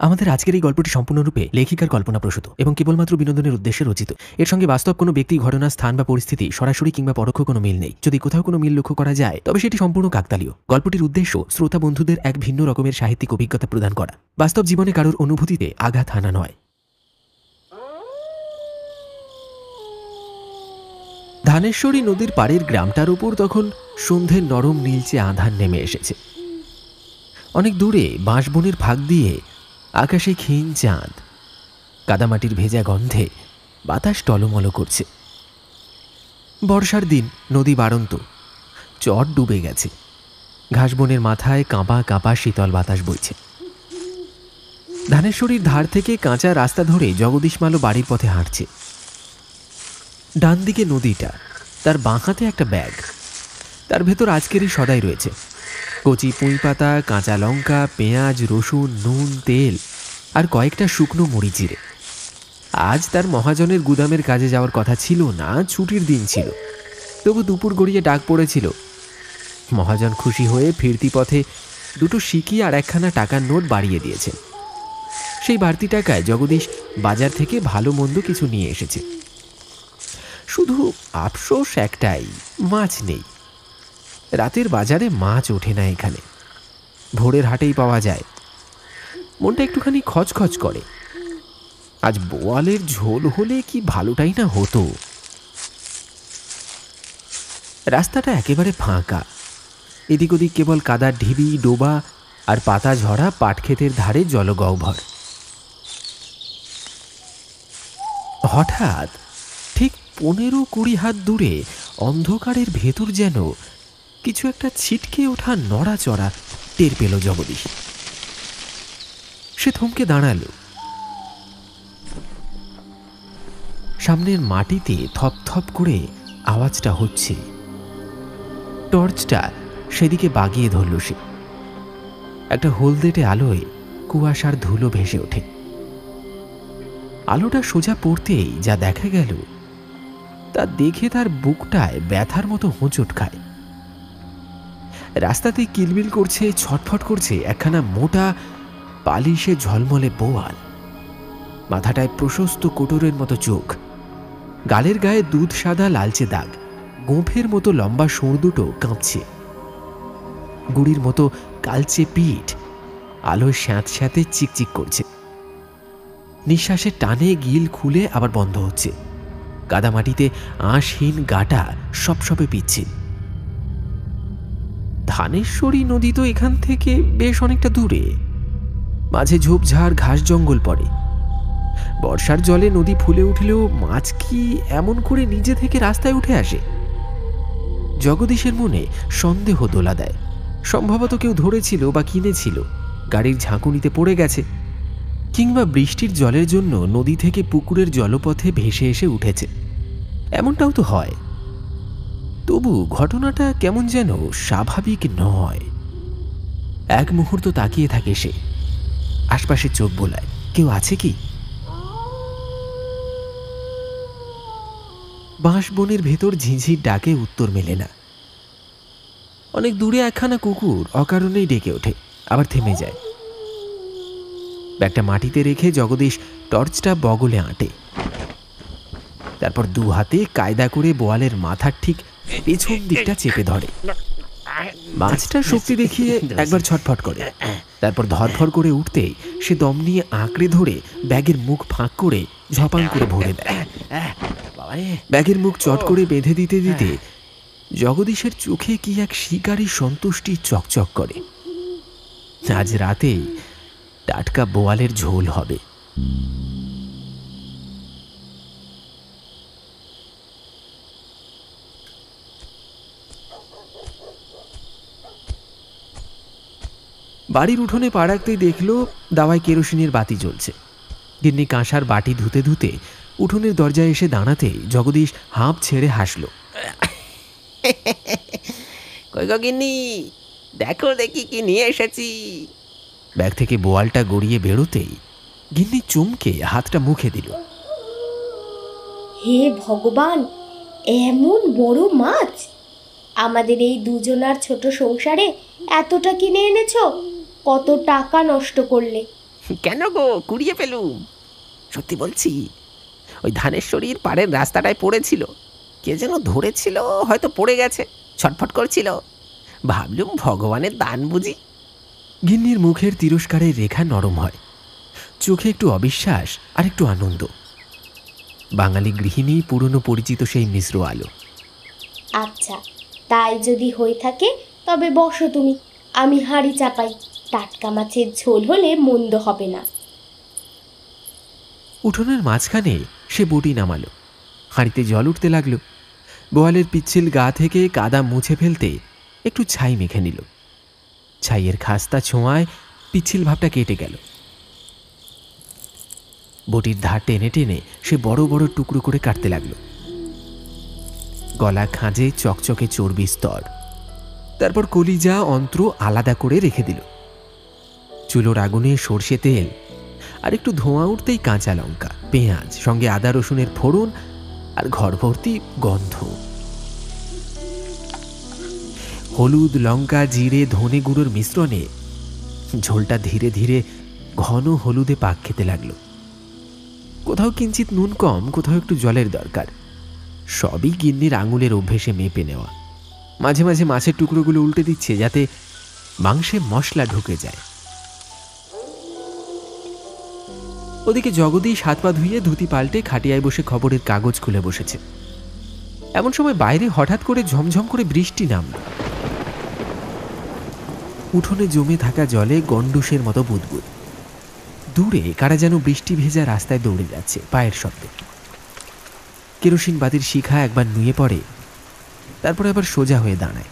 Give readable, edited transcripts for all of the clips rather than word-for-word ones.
আমাদের আজকের এই গল্পটি সম্পূর্ণরূপে লেখিকার কল্পনাপ্রসূত এবং কেবলমাত্র বিনোদনের উদ্দেশ্যে রচিত। এর সঙ্গে বাস্তব কোনো ব্যক্তি, ঘটনা, স্থান বা পরিস্থিতি সরাসরি কিংবা পরোক্ষ কোনো মিল নেই। যদি কোথাও কোনো মিল লক্ষ্য করা যায় তবে সেটি সম্পূর্ণ কাকতালীয়। গল্পটির উদ্দেশ্য শ্রোতা বন্ধুদের এক ভিন্ন রকমের সাহিত্যিক অভিজ্ঞতা প্রদান করা, বাস্তব জীবনে কারোর অনুভূতিতে আঘাত হানা নয়। ধানেশ্বরী নদীর পাড়ের গ্রামটার উপর তখন সন্ধ্যের নরম নীলচে আঁধার নেমে এসেছে। অনেক দূরে বাঁশবনের ফাঁক দিয়ে আকাশে ক্ষীণ চাঁদ, কাদামাটির ভেজা গন্ধে বাতাস টলমল করছে। বর্ষার দিন, নদী বাড়ন্ত, চট ডুবে গেছে। ঘাসবনের মাথায় কাঁপা কাঁপা শীতল বাতাস বইছে। ধানেশ্বরীর ধার থেকে কাঁচা রাস্তা ধরে জগদীশ মালো বাড়ির পথে হাঁটছে। ডান দিকে নদীটা, তার বাঁ হাতে একটা ব্যাগ। তার ভেতর আজকেরই সদাই রয়েছে। কচি পুঁই পাতা, কাঁচা লঙ্কা, পেঁয়াজ, রসুন, নুন, তেল আর কয়েকটা শুকনো মুড়ি চিড়ে। আজ তার মহাজনের গুদামের কাজে যাওয়ার কথা ছিল না, ছুটির দিন ছিল। তবু দুপুর গড়িয়ে ডাক পড়েছিল। মহাজন খুশি হয়ে ফিরতি পথে দুটো সিকি আর একখানা টাকার নোট বাড়িয়ে দিয়েছে। সেই বাড়তি টাকায় জগদীশ বাজার থেকে ভালো মন্দ কিছু নিয়ে এসেছে। শুধু আফসোস একটাই, মাছ নেই। রাতের বাজারে মাছ ওঠে না এখানে, ভোরের হাটেই পাওয়া যায়। মনটা একটুখানি খচখচ করে। আজ বোয়ালের ঝোল হলে কি ভালোটাই না হতো। রাস্তাটা একেবারে ফাঁকা। এদিক ওদিক কেবল কাদার ঢিবি, ডোবা আর পাতা ঝরা পাটক্ষেতের ধারে জলগহ্বর। হঠাৎ ঠিক 15-20 হাত দূরে অন্ধকারের ভেতর যেন কিছু একটা ছিটকে ওঠা নড়াচড়া টের পেল জগদীশ। সে থমকে দাঁড়াল। সামনের মাটিতে থপথপ করে আওয়াজটা হচ্ছে। টর্চটা সেদিকে বাগিয়ে ধরল সে। একটা হলদেটে আলোয় কুয়াশার ধুলো ভেসে ওঠে। আলোটা সোজা পড়তেই যা দেখা গেল তা দেখে তার বুকটায় ব্যথার মতো হোঁচট খায়। রাস্তাতে কিলবিল করছে, ছটফট করছে একখানা মোটা পালিশে ঝলমলে বোয়াল। মাথাটায় প্রশস্ত কোটরের মতো চোখ, গালের গায়ে দুধ সাদা লালচে দাগ, গোঁফের মতো লম্বা সুর দুটো কাঁপছে। গুড়ির মতো কালচে পিঠ আলোয় স্যাঁত স্যাঁতে চিকচিক করছে। নিঃশ্বাসের টানে গিল খুলে আবার বন্ধ হচ্ছে। কাদামাটিতে আঁশহীন গাটা সপসপে পিচ্ছিল। ধানেশ্বরী নদী তো এখান থেকে বেশ অনেকটা দূরে। মাঝে ঝোপঝাড় ঘাস জঙ্গল পড়ে। বর্ষার জলে নদী ফুলে উঠলেও মাছ কি এমন করে নিজে থেকে রাস্তায় উঠে আসে? জগদীশের মনে সন্দেহ দোলা দেয়। সম্ভবত কেউ ধরেছিল বা কিনেছিল, গাড়ির ঝাঁকুনিতে পড়ে গেছে, কিংবা বৃষ্টির জলের জন্য নদী থেকে পুকুরের জলপথে ভেসে এসে উঠেছে। এমনটাও তো হয়। তবু ঘটনাটা কেমন যেন স্বাভাবিক নয়। এক মুহূর্ত তাকিয়ে থাকে সে, আশপাশে চোখ বোলায়। কেউ আছে কি? বাঁশবনের ভেতর ঝিঁঝির ডাকে উত্তর মেলে না। অনেক দূরে একখানা কুকুর অকারণেই ডেকে ওঠে, আবার থেমে যায়। ব্যাগটা মাটিতে রেখে জগদীশ টর্চটা বগলে আঁটে। তারপর দু হাতে কায়দা করে বোয়ালের মাথার ঠিক পেছন দিকটা চেপে ধরে। মাছটা শক্তি দেখিয়ে একবার ছটফট করে, তারপর ধরফর করে উঠতেই সে দম নিয়ে আঁকড়ে ধরে ব্যাগের মুখ ফাঁক করে ঝপাং করে ভরে দেয়। ব্যাগের মুখ চট করে বেঁধে দিতে দিতে জগদীশের চোখে কি এক শিকারী সন্তুষ্টি চকচক করে। আজ রাতেই টাটকা বোয়ালের ঝোল হবে। বাড়ির উঠোনে পা রাখতেই দেখল দাওয়ায় কেরোসিনের বাতি জ্বলছে। গিন্নি কাঁসার বাটি ধুতে ধুতে উঠোনের দরজায় এসে দাঁড়াতেই জগদীশ হাঁপ ছেড়ে হাসল। কই গো গিন্নি, দেখো দেখি কি নিয়ে এসেছি। ব্যাগ থেকে বোয়ালটা গড়িয়ে বেরোতেই গিন্নি চমকে হাতটা মুখে দিল। হে ভগবান, এমন বড় মাছ! আমাদের এই দুজনার ছোট সংসারে এতটা কিনে এনেছো? কত টাকা নষ্ট করলে! কেন গো, কুড়িয়ে ফেলুম? সত্যি বলছি, ওই ধানেশ্বরীর পাড়ের রাস্তাটায় পড়েছিল, কে যেন ধরেছিল, হয়তো পড়ে গেছে, ছটফট করছিল। ভাবলুম ভগবানের দান বুঝি। গিন্নির মুখের তিরস্কারের রেখা নরম হয়, চোখে একটু অবিশ্বাস আর একটু আনন্দ। বাঙালি গৃহিণী পুরনো পরিচিত সেই মিশ্র আলো। আচ্ছা, তাই যদি হয়ে থাকে তবে বসো তুমি, আমি হাঁড়ি চাপাই। টাটকা মাছের ঝোল হলে মন্দ হবে না। উঠোনের মাঝখানে সে বটি নামালো, হাঁড়িতে জল উঠতে লাগলো। বোয়ালের পিচ্ছিল গা থেকে কাদা মুছে ফেলতে একটু ছাই মেখে নিল। ছাইয়ের খাস্তা ছোঁয়ায় পিচ্ছিল ভাবটা কেটে গেল। বটির ধার টেনে টেনে সে বড় বড় টুকরো করে কাটতে লাগলো। গলা খাঁজে চকচকে চর্বি স্তর, তারপর কলিজা অন্ত্র আলাদা করে রেখে দিল। চুলোর আগুনে সর্ষে তেল আর একটু ধোঁয়া উঠতেই কাঁচা লঙ্কা, পেঁয়াজ, সঙ্গে আদা রসুনের ফোড়ন আর ঘর ভর্তি গন্ধ। হলুদ, লঙ্কা, জিরে, ধনে গুঁড়োর মিশ্রণে ঝোলটা ধীরে ধীরে ঘন হলুদে পাক খেতে লাগলো। কোথাও কিঞ্চিত নুন কম, কোথাও একটু জলের দরকার। সবই গিন্নির আঙুলের অভ্যেসে মেপে নেওয়া। মাঝে মাঝে মাছের টুকরোগুলো উল্টে দিচ্ছে যাতে মাংসে মশলা ঢুকে যায়। ওদিকে জগদীশ হাত পা ধুয়ে ধুতি পাল্টে খাটিয়ায় বসে খবরের কাগজ খুলে বসেছে। এমন সময় বাইরে হঠাৎ করে ঝমঝম করে বৃষ্টি নামল। উঠোনে জমে থাকা জলে গন্ডুসের মতো বুদবুদ। দূরে কারা যেন বৃষ্টি ভেজা রাস্তায় দৌড়ে যাচ্ছে, পায়ের শব্দে। কেরোসিন বাতির শিখা একবার নুয়ে পড়ে, তারপর আবার সোজা হয়ে দাঁড়ায়।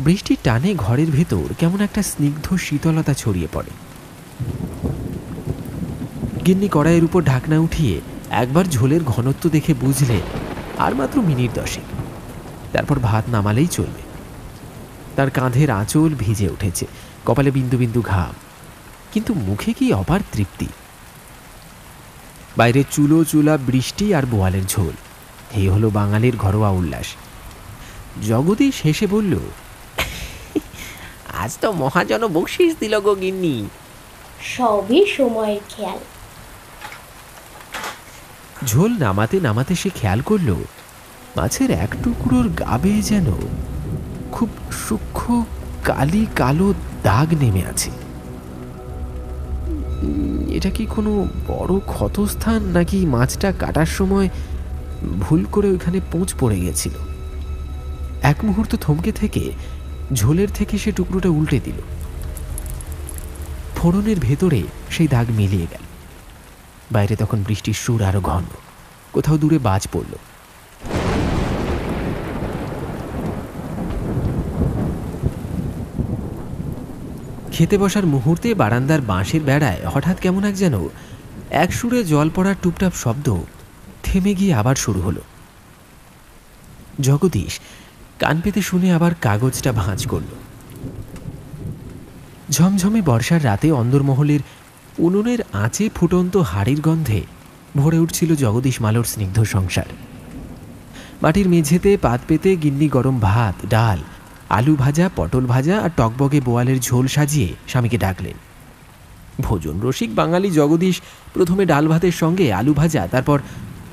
বৃষ্টির টানে ঘরের ভেতর কেমন একটা স্নিগ্ধ শীতলতা ছড়িয়ে পড়ে। গিন্নি কড়াইয়ের উপর ঢাকনা উঠিয়ে একবার ঝোলের ঘনত্ব দেখে বুঝলে আর মাত্র মিনিট 10, তারপর ভাত নামালেই চলবে। তার কাঁধের আঁচল ভিজে উঠেছে, কপালে বিন্দু বিন্দু ঘাম, কিন্তু মুখে কি অপার তৃপ্তি। বাইরে চুলো চুলা বৃষ্টি আর বোয়ালের ঝোল, এই হলো বাঙালির ঘরোয়া উল্লাস। জগদীশ হেসে বলল, আজ তো মহাজন বকশিস দিল গো গিন্নি। সবই সময়ের খেয়াল। ঝোল নামাতে নামাতে সে খেয়াল করল মাছের এক টুকরোর গা বেয়ে যেন খুব সূক্ষ্ম কালি কালো দাগ নেমে আছে। এটা কি কোনো বড় ক্ষতস্থান, নাকি মাছটা কাটার সময় ভুল করে ওইখানে পোঁচ পড়ে গেছিল? এক মুহূর্ত থমকে থেকে ঝোলের থেকে সে টুকরোটা উল্টে দিল। ফোড়নের ভেতরে সেই দাগ মিলিয়ে গেল। বাইরে তখন বৃষ্টির সুর আরো ঘন, কোথাও দূরে বাজ পড়ল। খেতে বসার মুহূর্তে বারান্দার বাঁশের বেড়ায় হঠাৎ কেমন এক যেন এক সুরে জল পড়ার টুপটাপ শব্দ থেমে গিয়ে আবার শুরু হলো। জগদীশ কান পেতে শুনে আবার কাগজটা ভাঁজ করল। ঝমঝমে বর্ষার রাতে অন্দরমহলের উনুনের আঁচে ফুটন্ত হাড়ির গন্ধে ভরে উঠছিল জগদীশ মালোর স্নিগ্ধ সংসার। মাটির মেঝেতে পাত পেতে গিন্নি গরম ভাত, ডাল, আলু ভাজা, পটল ভাজা আর টকবগে বোয়ালের ঝোল সাজিয়ে স্বামীকে ডাকলেন। ভোজন রসিক বাঙালি জগদীশ প্রথমে ডাল ভাতের সঙ্গে আলু ভাজা, তারপর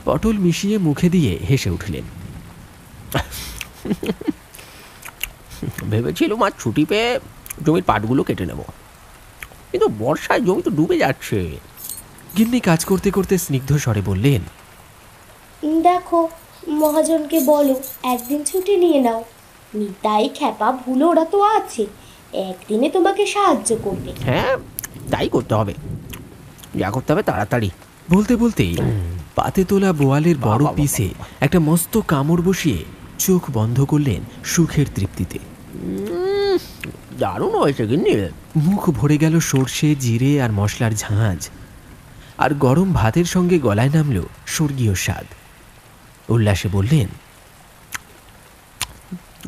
পটল মিশিয়ে মুখে দিয়ে হেসে উঠলেন। ভেবেছিলাম আজ ছুটি পেয়ে জমির পাটগুলো কেটে নেব, কিন্তু বর্ষায় জমি তো ডুবে যাচ্ছে। গিন্নি কাজ করতে করতে স্নিগ্ধ স্বরে বললেন, দেখো, মহাজনকে বলো একদিন ছুটি নিয়ে নাও। নিতাই খ্যাপা ভুলো ওরা তো আছে, একদিনে তোমাকে সাহায্য করবে। হ্যাঁ, তাই করতে হবে, যা করতে হবে তাড়াতাড়ি। বলতে বলতেই পাতে তোলা বোয়ালের বড় পিসে একটা মস্ত কামড় বসিয়ে চোখ বন্ধ করলেন সুখের তৃপ্তিতে। দারুণ হয়েছে গিন্নি। মুখ ভরে গেল সর্ষে, জিরে আর মশলার ঝাঁঝ, আর গরম ভাতের সঙ্গে গলায় নামল স্বর্গীয় স্বাদ। উল্লাসে বললেন,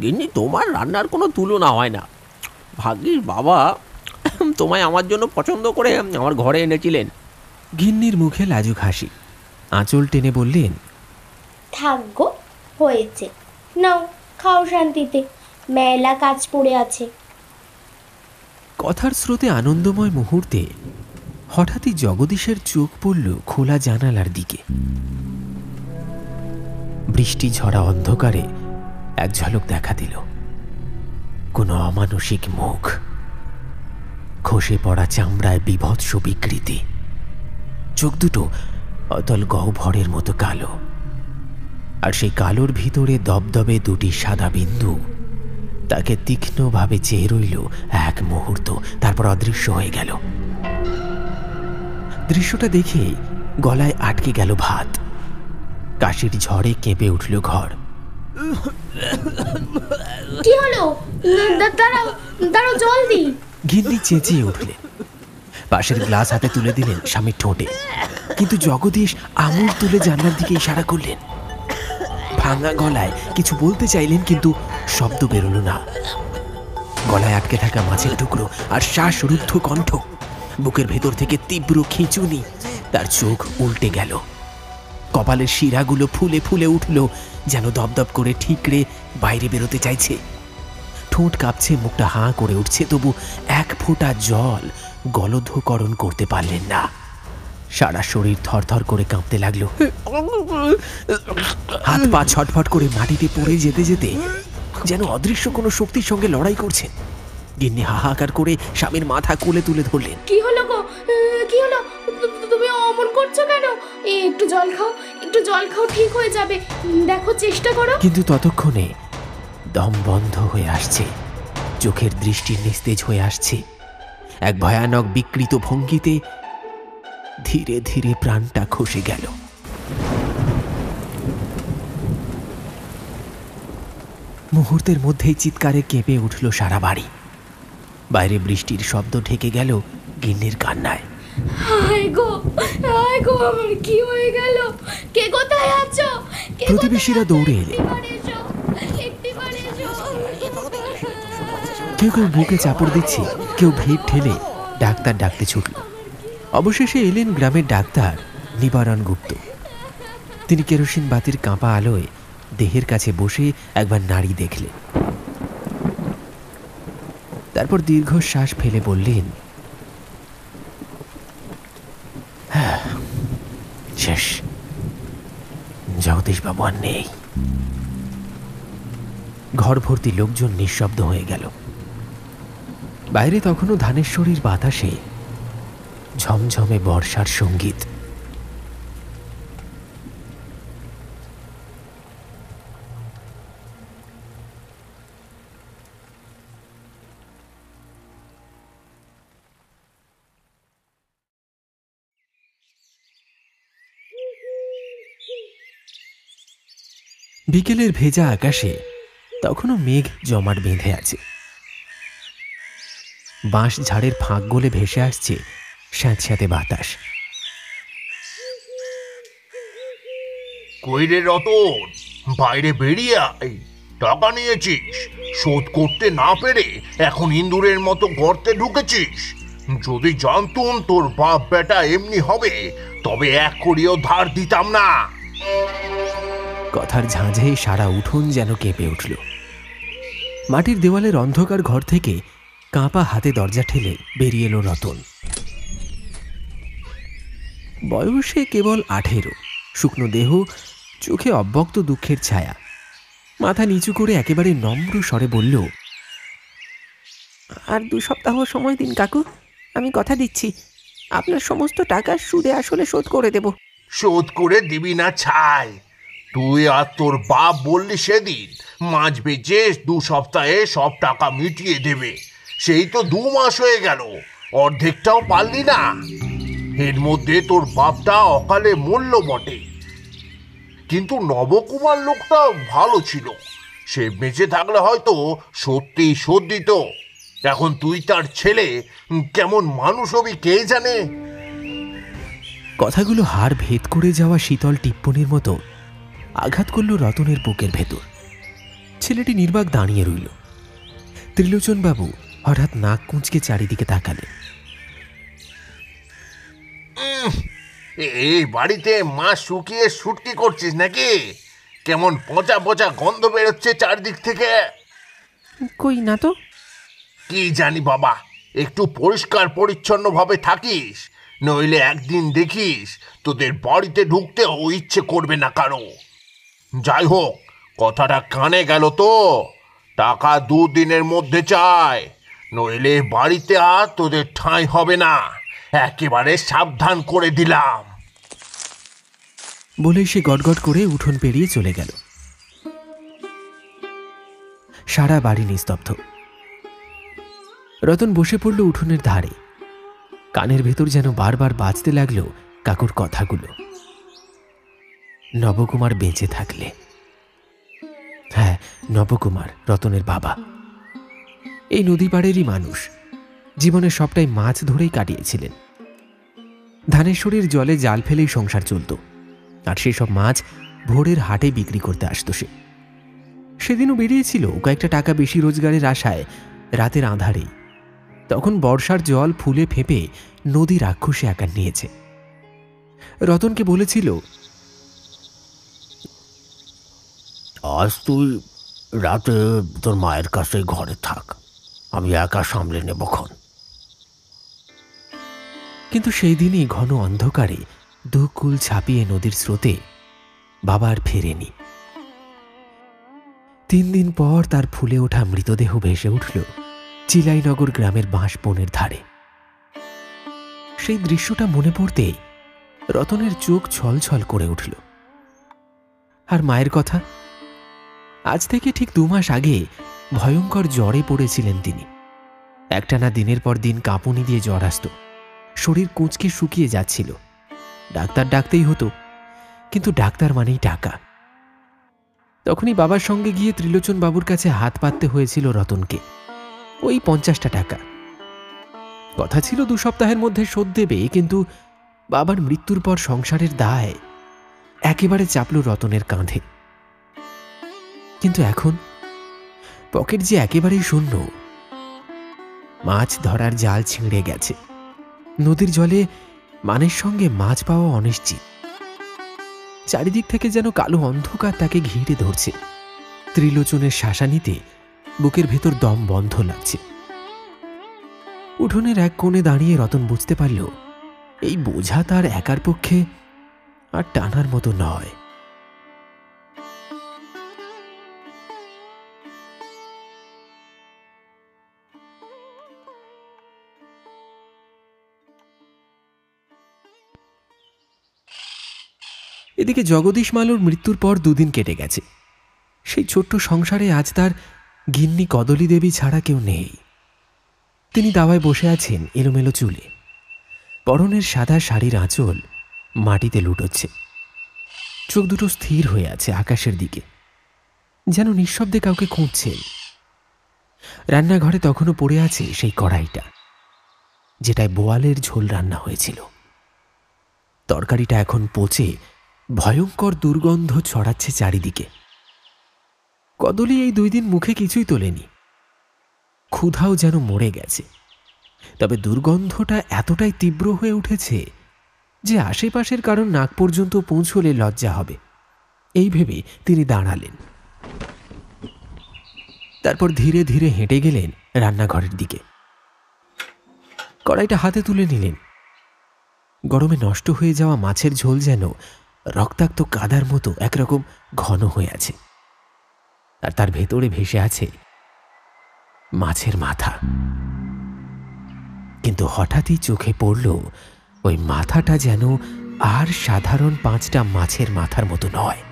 গিন্নি, তোমার রান্নার কোনো তুলনা হয় না। ভাগ্যিস বাবা তোমায় আমার জন্য পছন্দ করে আমার ঘরে এনেছিলেন। গিন্নির মুখে লাজুক হাসি, আঁচল টেনে বললেন, থাকগো, হয়েছে, নাও খাও শান্তিতে, মেলা কাজ পড়ে আছে। কথার স্রোতে আনন্দময় মুহূর্তে হঠাৎই জগদীশের চোখ পড়ল খোলা জানালার দিকে। বৃষ্টি ঝরা অন্ধকারে এক ঝলক দেখা দিল কোনো অমানসিক মুখ, খসে পড়া চামড়ায় বিভৎস বিকৃতি, চোখ দুটো অতল গহ্বরের মতো কালো, আর সেই কালোর ভিতরে দবদবে দুটি সাদা বিন্দু তাকে তীক্ষ্ণভাবে চেয়ে রইল এক মুহূর্ত, তারপর অদৃশ্য হয়ে গেল। দৃশ্যটা দেখে গলায় আটকে গেল ভাত, কাশির ঝড়ে কেঁপে উঠল ঘর। কি হলো? দাঁড়াও দাঁড়াও, জল দি। গিন্নি চেঁচিয়ে উঠলেন, পাশের গ্লাস হাতে তুলে দিলেন স্বামীর ঠোঁটে, কিন্তু জগদীশ আঙুল তুলে জানলার দিকে ইশারা করলেন। ভাঙা গলায় কিছু বলতে চাইলেন, কিন্তু শব্দ বেরোল না। গলায় আটকে থাকা মাছের টুকরো আর শ্বাসরুদ্ধ কণ্ঠ, বুকের ভেতর থেকে তীব্র খিঁচুনি, তার চোখ উল্টে গেল। কপালের শিরাগুলো ফুলে ফুলে উঠল, যেন দপদপ করে ঠিকরে বাইরে বেরোতে চাইছে। ঠোঁট কাঁপছে, মুখটা হাঁ করে উঠছে, তবু এক ফোঁটা জল গলধকরণ করতে পারলেন না। সারা শরীর থরথর করে কাঁপতে লাগলো। হাত পা ছটফট করে মাটিতে পড়ে যেতে যেতে যেন অদৃশ্য কোনো শক্তির সঙ্গে লড়াই করছেন। গিন্নি হাহাকার করে স্বামীর মাথা কোলে তুলে ধরলেন। কি হলো গো? কি হলো? তুমি অমন করছো কেন? একটু জল খাও, একটু জল খাও, ঠিক হয়ে যাবে। দেখো, চেষ্টা করো। কিন্তু ততক্ষণে দম বন্ধ হয়ে আসছে, চোখের দৃষ্টি নিস্তেজ হয়ে আসছে। এক ভয়ানক বিকৃত ভঙ্গিতে ধীরে ধীরে প্রাণটা খসে গেল। মুহূর্তের মধ্যেই চিৎকারে কেঁপে উঠল সারা বাড়ি। বাইরে বৃষ্টির শব্দ ঢেকে গেল গিন্নির কান্নায়। হায় গো, হায় গো, আমার কি হয়ে গেল? কে কোথায় আছো? প্রতিবেশীরা দৌড়ে এলেন। কেউ কেউ বুকে চাপড় দিচ্ছে, কেউ ভিড় ঠেলে ডাক্তার ডাকতে ছুটল। অবশেষে এলেন গ্রামের ডাক্তার নিবারণ গুপ্ত। তিনি কেরোসিন বাতির কাঁপা আলোয় দেহের কাছে বসে একবার নাড়ি দেখলেন, তারপর দীর্ঘশ্বাস ফেলে বললেন, হ্যাঁ, শেষ, জগদীশবাবু আর নেই। ঘর ভর্তি লোকজন নিঃশব্দ হয়ে গেল। বাইরে তখনও ধানেশ্বরীর বাতাসে ঝমঝমে বর্ষার সঙ্গীত। বিকেলের ভেজা আকাশে তখনও মেঘ জমাট বেঁধে আছে। বাঁশ ঝাড়ের ফাঁক গলে ভেসে আসছে স্যাঁতস্যাঁতে বাতাস। কইরে রতন, বাইরে বেরিয়ে আয়। টাকা নিয়েছিস, শোধ করতে না পেরে এখন ইন্দুরের মতো গর্তে ঢুকেছিস। যদি জানতুম তোর বাপ বেটা এমনি হবে, তবে এক করিও ধার দিতাম না। কথার ঝাঁঝে সারা উঠোন যেন কেঁপে উঠল। মাটির দেওয়ালের অন্ধকার ঘর থেকে কাঁপা হাতে দরজা ঠেলে বেরিয়ে এলো রতন। বয়সে কেবল 18, শুকনো দেহ, চোখে অব্যক্ত দুঃখের ছায়া। মাথা নিচু করে একেবারে নম্র স্বরে বলল, আর 2 সপ্তাহ সময় দিন কাকু, আমি কথা দিচ্ছি আপনার সমস্ত টাকা সুদে আসলে শোধ করে দেব। শোধ করে দিবি না ছাই? তুই আর তোর বাপ বললি সেদিন মাছ বেচে 2 সপ্তাহে সব টাকা মিটিয়ে দেবে। সেই তো 2 মাস হয়ে গেল, অর্ধেকটাও পারলি না। এর মধ্যে তোর বাপটা অকালে মরল বটে, কিন্তু নবকুমার লোকটা ভালো ছিল। সে বেঁচে থাকলে হয়তো সত্যি শোধ দিত। এখন তুই তার ছেলে, কেমন মানুষ হবি কে জানে। কথাগুলো হাড় ভেদ করে যাওয়া শীতল টিপ্পনির মতো আঘাত করল রতনের বুকের ভেতর। ছেলেটি নির্বাক দাঁড়িয়ে রইল। ত্রিলোচনবাবু হঠাৎ নাক কুঁচকে চারিদিকে তাকালেন। এই বাড়িতে মাছ শুকিয়ে শুটকি করছিস নাকি? কেমন পচা পচা গন্ধ বেরোচ্ছে চারদিক থেকে। কই না তো। কি জানি বাবা, একটু পরিষ্কার পরিচ্ছন্ন ভাবে থাকিস। নইলে একদিন দেখিস তোদের বাড়িতে ঢুকতেও ইচ্ছে করবে না কারো। যাই হোক, কথাটা কানে গেল তো? টাকা 2 দিনের মধ্যে চাই, নইলে বাড়িতে আর তোদের ঠাঁই হবে না, একেবারে সাবধান করে দিলাম। বলে সে গটগট করে উঠোন পেরিয়ে চলে গেল। সারা বাড়ি নিস্তব্ধ। রতন বসে পড়ল উঠোনের ধারে। কানের ভেতর যেন বারবার বাজতে লাগলো কাকুর কথাগুলো। নবকুমার বেঁচে থাকলে। হ্যাঁ, নবকুমার রতনের বাবা। এই নদী পাড়েরই মানুষ। জীবনের সবটাই মাছ ধরেই কাটিয়েছিলেন। ধানেশ্বরীর জলে জাল ফেলেই সংসার চলত, আর সেসব মাছ ভোরের হাটে বিক্রি করতে আসতো সে। সেদিনও বেরিয়েছিল কয়েকটা টাকা বেশি রোজগারের আশায় রাতের আঁধারেই। তখন বর্ষার জল ফুলে ফেঁপে নদী রাক্ষসে আকার নিয়েছে। রতনকে বলেছিল, আজ তুই রাতে তোর মায়ের কাছে ঘরে থাক, আমি একা সামলে নেবক্ষণ। কিন্তু সেই দিনই ঘন অন্ধকারে দুকুল ছাপিয়ে নদীর স্রোতে বাবা আর ফেরেনি। 3 দিন পর তার ফুলে ওঠা মৃতদেহ ভেসে উঠল চিলাইনগর গ্রামের বাঁশ বনের ধারে। সেই দৃশ্যটা মনে পড়তেই রতনের চোখ ছলছল করে উঠল। আর মায়ের কথা, আজ থেকে ঠিক 2 মাস আগে ভয়ঙ্কর জ্বরে পড়েছিলেন তিনি। একটানা দিনের পর দিন কাঁপুনি দিয়ে জ্বর আসত, শরীর কুঁচকে শুকিয়ে যাচ্ছিল। ডাক্তার ডাকতেই হতো, কিন্তু ডাক্তার মানেই টাকা। তখনই বাবার সঙ্গে গিয়ে ত্রিলোচন বাবুর কাছে হাত পাততে হয়েছিল রতনকে। ওই 50টা টাকা। কথা ছিল 2 সপ্তাহের মধ্যে শোধ দেবে, কিন্তু বাবার মৃত্যুর পর সংসারের দায় একেবারে চাপল রতনের কাঁধে। কিন্তু এখন পকেট যে একেবারেই শূন্য। মাছ ধরার জাল ছিঁড়ে গেছে। নদীর জলে মানের সঙ্গে মাছ পাওয়া অনিশ্চিত। চারিদিক থেকে যেন কালো অন্ধকার তাকে ঘিরে ধরছে। ত্রিলোচনের শাসানিতে বুকের ভেতর দম বন্ধ লাগছে। উঠোনের এক কোণে দাঁড়িয়ে রতন বুঝতে পারল এই বোঝা তার একার পক্ষে আর টানার মতো নয়। এদিকে জগদীশ মালুর মৃত্যুর পর 2 দিন কেটে গেছে। সেই ছোট্ট সংসারে আজ তার গিন্নি কদলী দেবী ছাড়া কেউ নেই। তিনি দাওয়ায় বসে আছেন এলোমেলো চুলে। পরনের সাদা শাড়ির আঁচল মাটিতে লুটোচ্ছে। চোখ দুটো স্থির হয়ে আছে আকাশের দিকে, যেন নিঃশব্দে কাউকে খুঁজছেন। রান্নাঘরে তখনও পড়ে আছে সেই কড়াইটা, যেটায় বোয়ালের ঝোল রান্না হয়েছিল। তরকারিটা এখন পচে ভয়ঙ্কর দুর্গন্ধ ছড়াচ্ছে চারিদিকে। কদলী এই 2 দিন মুখে কিছুই তোলেনি। ক্ষুধাও যেন মরে গেছে। তবে দুর্গন্ধটা এতটাই তীব্র হয়ে উঠেছে যে আশেপাশের কারণ নাক পর্যন্ত পৌঁছলে লজ্জা হবে, এই ভেবে তিনি দাঁড়ালেন। তারপর ধীরে ধীরে হেঁটে গেলেন রান্নাঘরের দিকে। কড়াইটা হাতে তুলে নিলেন। গরমে নষ্ট হয়ে যাওয়া মাছের ঝোল যেন রক্তাক্ত কাদার মতো একরকম ঘন হয়ে আছে, আর তার ভেতরে ভেসে আছে মাছের মাথা। কিন্তু হঠাৎই চোখে পড়ল ওই মাথাটা যেন আর সাধারণ 5টা মাছের মাথার মতো নয়।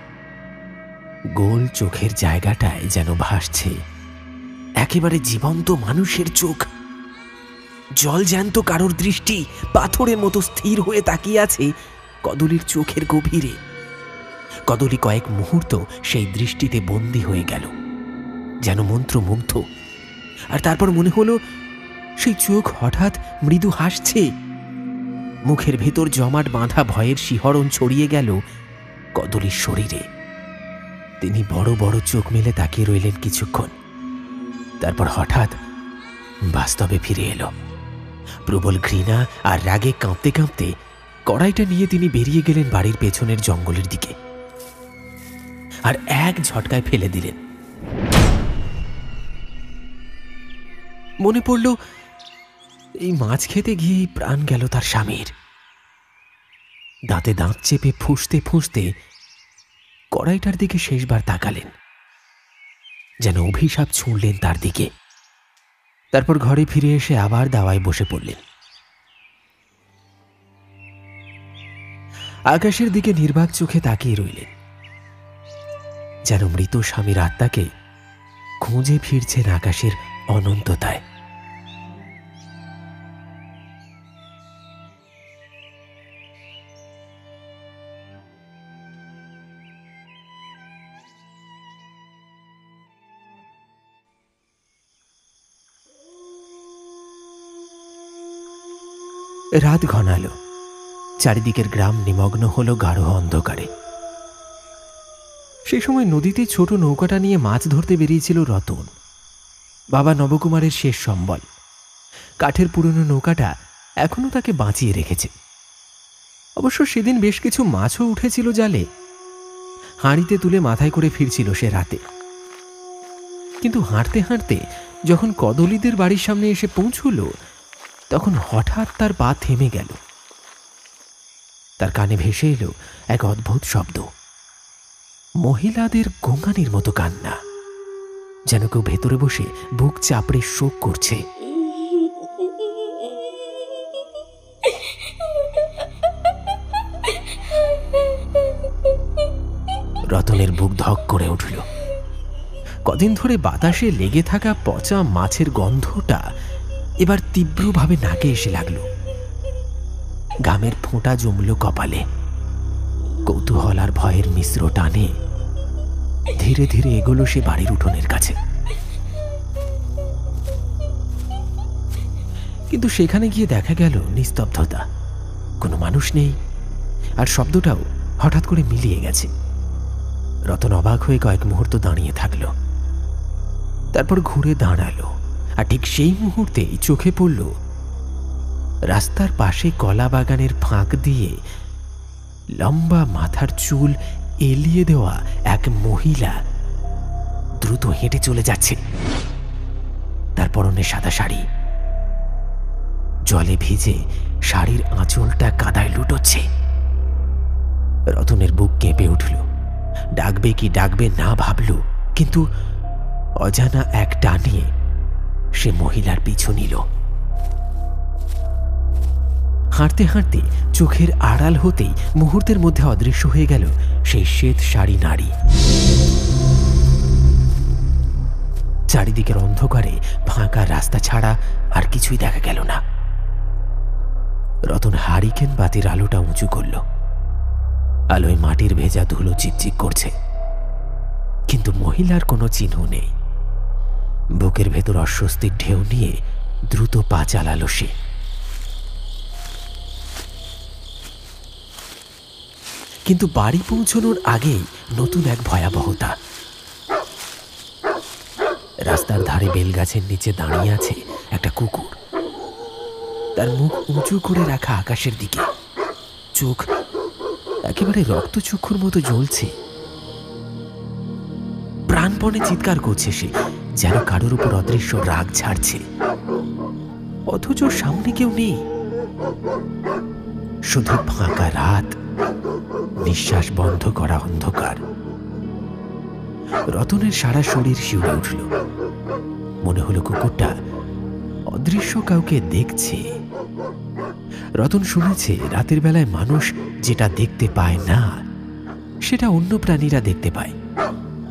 গোল চোখের জায়গাটায় যেন ভাসছে একেবারে জীবন্ত মানুষের চোখ। জল জ্যান্ত কারোর দৃষ্টি পাথরের মতো স্থির হয়ে তাকিয়ে আছে কদলীর চোখের গভীরে। কদলী কয়েক মুহূর্ত সেই দৃষ্টিতে বন্দী হয়ে গেল, যেন মন্ত্রমুগ্ধ। আর তারপর মনে হলো সেই চোখ হঠাৎ মৃদু হাসছে। মুখের ভেতর জমাট বাঁধা ভয়ের শিহরণ ছড়িয়ে গেল কদলীর শরীরে। তিনি বড় বড় চোখ মেলে তাকিয়ে রইলেন কিছুক্ষণ। তারপর হঠাৎ বাস্তবে ফিরে এলো। প্রবল ঘৃণা আর রাগে কাঁপতে কাঁপতে কড়াইটা নিয়ে তিনি বেরিয়ে গেলেন বাড়ির পেছনের জঙ্গলের দিকে, আর এক ঝটকায় ফেলে দিলেন। মনে পড়ল এই মাছ খেতে গিয়ে প্রাণ গেল তার স্বামীর। দাঁতে দাঁত চেপে ফুঁসতে ফুঁসতে কড়াইটার দিকে শেষবার তাকালেন, যেন অভিশাপ ছুঁড়লেন তার দিকে। তারপর ঘরে ফিরে এসে আবার দাওয়ায় বসে পড়লেন। আকাশের দিকে নির্বাক চোখে তাকিয়ে রইলেন, যেন মৃত স্বামীর আত্মাকে খুঁজে ফিরছেন আকাশের অনন্ততায়। রাত ঘনালো, চারিদিকের গ্রাম নিমগ্ন হল গাঢ় অন্ধকারে। সে সময় নদীতে ছোট নৌকাটা নিয়ে মাছ ধরতে বেরিয়েছিল রতন, বাবা নবকুমারের শেষ সম্বল। কাঠের পুরনো নৌকাটা এখনো তাকে বাঁচিয়ে রেখেছে। অবশ্য সেদিন বেশ কিছু মাছও উঠেছিল জালে। হাঁড়িতে তুলে মাথায় করে ফিরছিল সে রাতে। কিন্তু হাঁটতে হাঁটতে যখন কদলিদের বাড়ির সামনে এসে পৌঁছল, তখন হঠাৎ তার পা থেমে গেল। তার কানে ভেসে এলো এক অদ্ভুত শব্দ, মহিলাদের গোঙানির মতো কান্না, যেন কেউ ভেতরে বসে বুক চাপড়ে শোক করছে। রতনের বুক ধক করে উঠল। কদিন ধরে বাতাসে লেগে থাকা পচা মাছের গন্ধটা এবার তীব্রভাবে নাকে এসে লাগল। ঘামের ফোঁটা জমল কপালে। কৌতূহল আর ভয়ের মিশ্র টানে ধীরে ধীরে এগোলো সে বাড়ির উঠোনের কাছে। কিন্তু সেখানে গিয়ে দেখা গেল নিস্তব্ধতা, কোনো মানুষ নেই, আর শব্দটাও হঠাৎ করে মিলিয়ে গেছে। রতন অবাক হয়ে কয়েক মুহূর্ত দাঁড়িয়ে থাকল, তারপর ঘুরে দাঁড়ালো। আর ঠিক সেই মুহূর্তেই চোখে পড়ল রাস্তার পাশে কলা বাগানের ফাঁক দিয়ে লম্বা মাথার চুল এলিয়ে দেওয়া এক মহিলা দ্রুত হেঁটে চলে যাচ্ছে। তার পরনে সাদা শাড়ি, জলে ভিজে শাড়ির আঁচলটা কাদায় লুটোচ্ছে। রতনের বুক কেঁপে উঠল। ডাকবে কি ডাকবে না ভাবল, কিন্তু অজানা এক টানে সে মহিলার পিছু নিল। হাঁটতে হাঁটতে চোখের আড়াল হতেই মুহূর্তের মধ্যে অদৃশ্য হয়ে গেল সেই শ্বেত শাড়ি নারী। চারিদিকের অন্ধকারে ফাঁকা রাস্তা ছাড়া আর কিছুই দেখা গেল না। রতন হারিকেন বাতির আলোটা উঁচু করল। আলোয় মাটির ভেজা ধুলো চিকচিক করছে, কিন্তু মহিলার কোনো চিহ্ন নেই। বুকের ভেতর অস্বস্তির ঢেউ নিয়ে দ্রুত পা চালালো সে। কিন্তু বাড়ি পৌঁছানোর আগেই নতুন এক ভয়াবহতা। রাস্তার ধারে বেলগাছের নিচে দাঁড়িয়ে আছে একটা কুকুর। তার মুখ উঁচু করে রাখা আকাশের দিকে, চোখ একেবারে রক্তচক্ষুর মতো জ্বলছে। প্রাণপণে চিৎকার করছে সে, যেন কারোর উপর অদৃশ্য রাগ ছাড়ছে। অথচ সামনে কেউ নেই, শুধু ফাঁকা রাত, নিঃশ্বাস বন্ধ করা অন্ধকার। রতনের সারা শরীর শিউরে উঠল। মনে হলো কুকুরটা অদৃশ্য কাউকে দেখছে। রতন শুনেছে রাতের বেলায় মানুষ যেটা দেখতে পায় না, সেটা অন্য প্রাণীরা দেখতে পায়।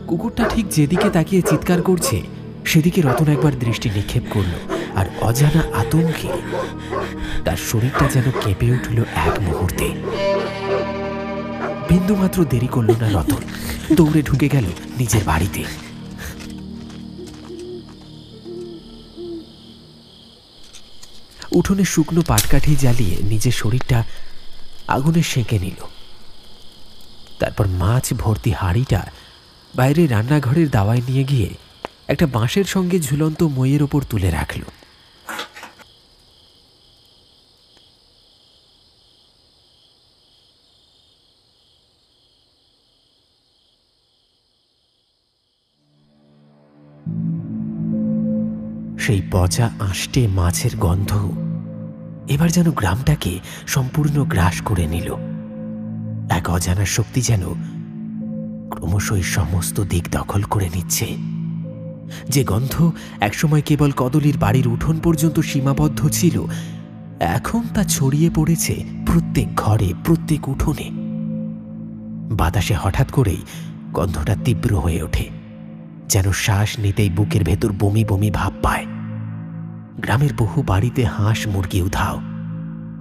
কুকুরটা ঠিক যেদিকে তাকিয়ে চিৎকার করছে সেদিকে রতন একবার দৃষ্টি নিক্ষেপ করল, আর অজানা আতঙ্কে তার শরীরটা যেন কেঁপে উঠল এক মুহূর্তে। বিন্দুমাত্র দেরি করল না রতন, দৌড়ে ঢুকে গেল নিজের বাড়িতে। উঠোনে শুকনো পাটকাঠি জ্বালিয়ে নিজের শরীরটা আগুনে সেঁকে নিল। তারপর মাছ ভর্তি হাঁড়িটা বাইরে রান্নাঘরের দাওয়ায় নিয়ে গিয়ে একটা বাঁশের সঙ্গে ঝুলন্ত মইয়ের ওপর তুলে রাখল। সেই পচা আঁশটে মাছের গন্ধ এবার যেন গ্রামটাকে সম্পূর্ণ গ্রাস করে নিল। এক অজানা শক্তি যেন ক্রমশই সমস্ত দিক দখল করে নিচ্ছে। যে গন্ধ একসময় কেবল কদলির বাড়ির উঠোন পর্যন্ত সীমাবদ্ধ ছিল, এখন তা ছড়িয়ে পড়েছে প্রত্যেক ঘরে, প্রত্যেক উঠোনে। বাতাসে হঠাৎ করেই গন্ধটা তীব্র হয়ে ওঠে, যেন শ্বাস নিতেই বুকের ভেতর বমি বমি ভাব পায়। গ্রামের বহু বাড়িতে হাঁস মুরগি উধাও।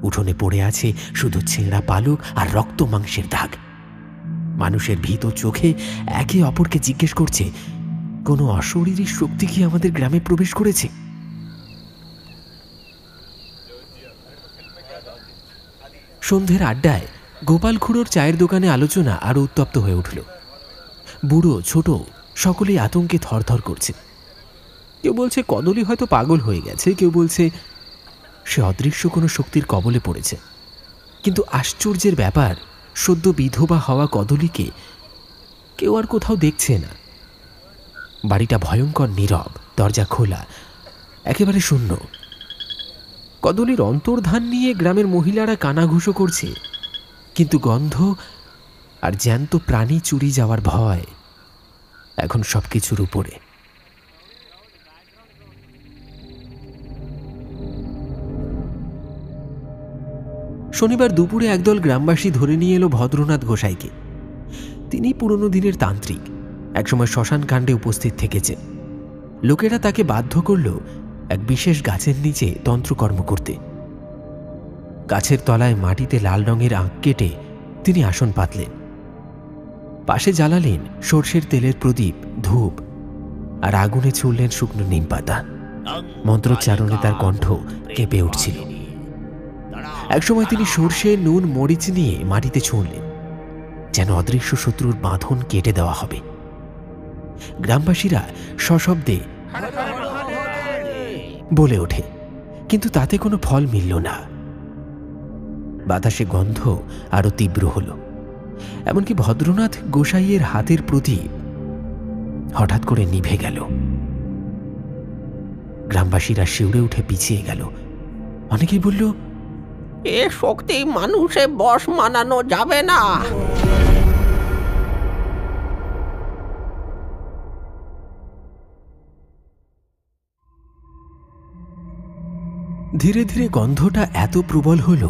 উঠোনে পড়ে আছে শুধু ছেঁড়া পালক আর রক্ত মাংসের দাগ। মানুষের ভীত চোখে একে অপরকে জিজ্ঞেস করছে, কোনো অশরীরী শক্তি কি আমাদের গ্রামে প্রবেশ করেছে? সন্ধ্যের আড্ডায় গোপাল খুড়োর চায়ের দোকানে আলোচনা আরো উত্তপ্ত হয়ে উঠল। বুড়ো ছোট সকলেই আতঙ্কে থরথর করছে। কেউ বলছে কদলি হয়তো পাগল হয়ে গেছে, কেউ বলছে সে অদৃশ্য কোনো শক্তির কবলে পড়েছে। কিন্তু আশ্চর্যের ব্যাপার, সদ্য বিধবা হওয়া কদলিকে কেউ আর কোথাও দেখছে না। বাড়িটা ভয়ঙ্কর নীরব, দরজা খোলা, একেবারে শূন্য। কদলির অন্তর্ধান নিয়ে গ্রামের মহিলারা কানাঘুষো করছে, কিন্তু গন্ধ আর জ্যান্ত প্রাণী চুরি যাওয়ার ভয় এখন সবকিছুর উপরে। শনিবার দুপুরে একদল গ্রামবাসী ধরে নিয়ে এলো ভদ্রনাথ গোসাইকে। তিনি পুরনো দিনের তান্ত্রিক, একসময় শ্মশান কাণ্ডে উপস্থিত থেকেছে। লোকেরা তাকে বাধ্য করল এক বিশেষ গাছের নিচে তন্ত্রকর্ম করতে। গাছের তলায় মাটিতে লাল রঙের আঁক কেটে তিনি আসন পাতলেন। পাশে জ্বালালেন সর্ষের তেলের প্রদীপ, ধূপ, আর আগুনে ছুড়লেন শুকনো নিম পাতা। মন্ত্রোচ্চারণে তার কণ্ঠ কেঁপে উঠছিল। একসময় তিনি সর্ষে, নুন, মরিচ নিয়ে মাটিতে ছুঁড়লেন, যেন অদৃশ্য শত্রুর বাঁধন কেটে দেওয়া হবে। গ্রামবাসীরা সশব্দে বলে ওঠে, কিন্তু তাতে কোনো ফল মিলল না। বাতাসে গন্ধ আরো তীব্র হল। এমনকি ভদ্রনাথ গোসাইয়ের হাতের প্রদীপ হঠাৎ করে নিভে গেল। গ্রামবাসীরা শিউরে উঠে পিছিয়ে গেল। অনেকেই বলল, এ শক্তি মানুষে বশ মানানো যাবে না। ধীরে ধীরে গন্ধটা এত প্রবল হল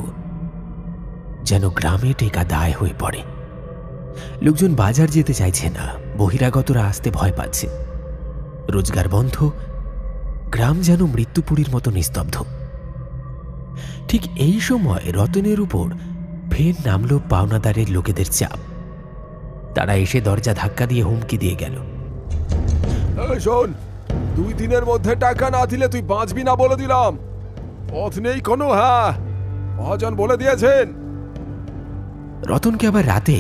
যেন গ্রামে টেকা দায় হয়ে পড়ে। লোকজন বাজার যেতে চাইছে না, বহিরাগতরা আসতে ভয় পাচ্ছে। রোজগার বন্ধ, গ্রাম যেন মৃত্যুপুরীর মতো নিস্তব্ধ। ঠিক এই সময় রতনের উপর ফের নামল পাওনাদারের লোকেদের চাপ। তারা এসে দরজা ধাক্কা দিয়ে হুমকি দিয়ে গেল, শোন, 2 দিনের মধ্যে টাকা না দিলে তুই বাঁচবি না বলে দিলাম। পথ নেই কোনো। হ্যাঁ, মহাজন বলে দিয়েছেন। রতনকে আবার রাতে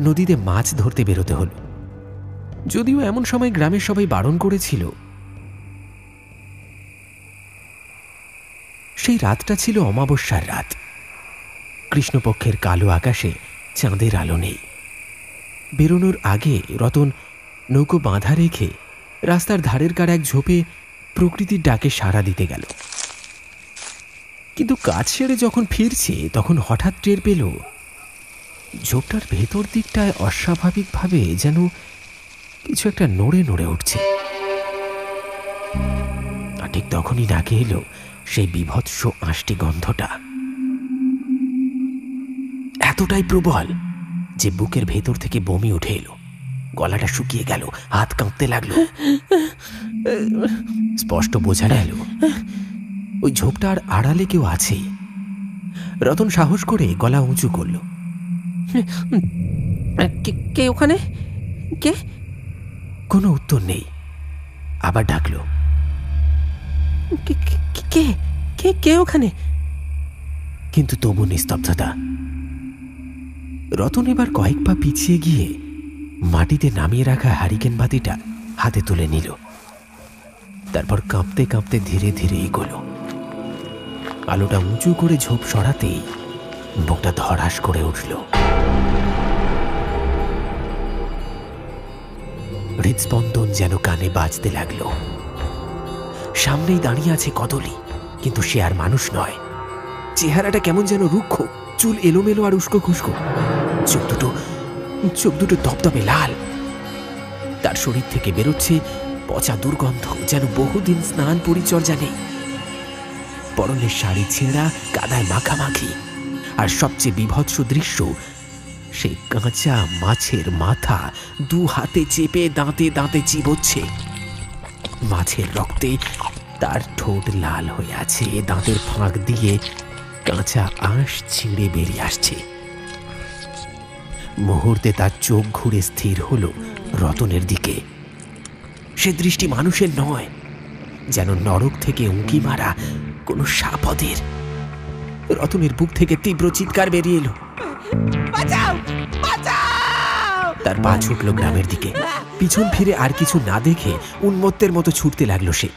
নদীতে মাছ ধরতে বেরোতে হল, যদিও এমন সময় গ্রামের সবাই বারণ করেছিল। সেই রাতটা ছিল অমাবস্যার রাত। কৃষ্ণপক্ষের কালো আকাশে চাঁদের আলো নেই। বেরোনোর আগে রতন নৌকো বাঁধা রেখে রাস্তার ধারের কার এক ঝোপে প্রকৃতির ডাকে সাড়া দিতে গেল। কিন্তু কাজ সেরে যখন ফিরছে, তখন হঠাৎ টের পেল ঝোপটার ভেতর দিকটায় অস্বাভাবিকভাবে যেন কিছু একটা নড়ে নড়ে উঠছে। আর ঠিক তখনই ডাকে এলো সেই বীভৎস আষ্টি গন্ধটা, এতটাই প্রবল যে বুকের ভেতর থেকে বমি উঠে এলো। গলাটা শুকিয়ে গেল, হাত কাঁপতে লাগলো। স্পষ্ট বোঝা গেল ওই ঝোপটার আড়ালে কেউ আছে। রতন সাহস করে গলা উঁচু করল, কে ওখানে? কে? কোনো উত্তর নেই। আবার ডাকলো, কে কে কে ওখানে? কিন্তু তবু নিস্তব্ধতা। রতন এবার কয়েক পা পিছিয়ে গিয়ে মাটিতে নামিয়ে রাখা হারিকেন বাতিটা হাতে তুলে নিল। তারপর কাঁপতে কাঁপতে ধীরে ধীরে এগোলো। আলোটা উঁচু করে ঝোপ সরাতেই বুকটা ধড়াস করে উঠল। হৃদস্পন্দন যেন কানে বাজতে লাগলো। সামনেই দাঁড়িয়ে আছে কদলি, কিন্তু সে আর মানুষ নয়। চেহারাটা কেমন যেন রুক্ষ, চুল এলোমেলো আর উস্কো খুস্কো। চোখ দুটো দপদপে লাল। তার শরীর থেকে বেরোচ্ছে পচা দুর্গন্ধ, যেন বহুদিন স্নান পরিচর্যা নেই। পরনের শাড়ি ছেঁড়া, কাদায় মাখামাখি। আর সবচেয়ে বীভৎস দৃশ্য, সেই কাঁচা মাছের মাথা দু হাতে চেপে দাঁতে দাঁতে চিবোচ্ছে। মাছের রক্তে তার ঠোঁট লাল হয়ে আছে, দাঁতের ফাঁক দিয়ে কাঁচা আঁশ ছিঁড়ে বেরিয়ে আসছে। মুহূর্তে তার চোখ ঘুরে স্থির হলো রতনের দিকে। সে দৃষ্টি মানুষের নয়, যেন নরক থেকে উঁকি মারা কোনো সাপদের। রতনের বুক থেকে তীব্র চিৎকার বেরিয়ে এলো। তার পা ছুটল গ্রামের দিকে। পিছন ফিরে আর কিছু না দেখে উন্মত্তের মতো ছুটতে লাগলো সে।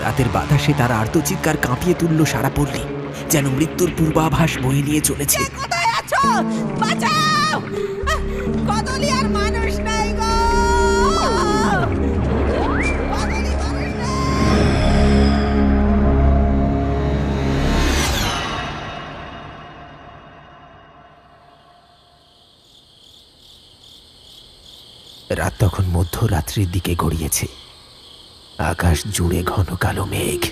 রাতের বাতাসে তার আর্তচিৎকার কাঁপিয়ে তুলল সারা পল্লী, যেন মৃত্যুর পূর্বাভাস বয়ে নিয়ে চলেছে। রাত তখন মধ্যরাত্রির দিকে গড়িয়েছে। আকাশ জুড়ে ঘন কালো মেঘ।